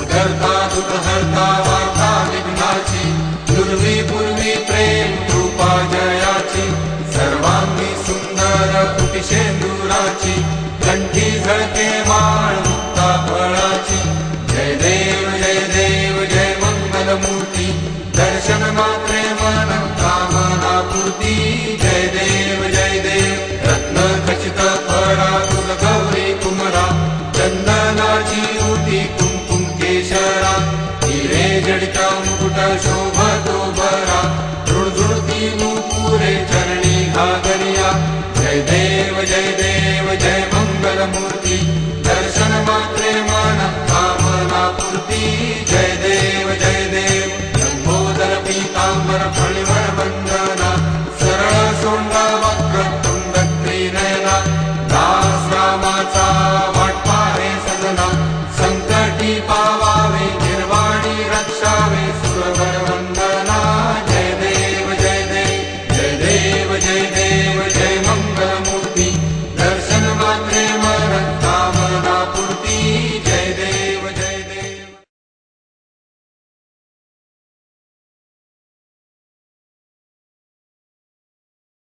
करता दुःखहर्ता वार्ता विघ्नाची, पूर्वी पूर्वी प्रेम कृपा जयाची, सर्वांगी सुंदर कुटिशेंदुराची, कंठी झळके माळ मुक्ता फळाची। जय देव जय मंगलमूर्ती, दर्शन मात्रे मन कामना पूर्ती। जय देव रत्न खचित परातुर गौरी कुमरा, चंदनाची ओटी कुंकुम केशरा, हिरे जडिता मुकुट शोभतो बरा, झुळझुळती नुपुरे चरणी घागरिया। जय देव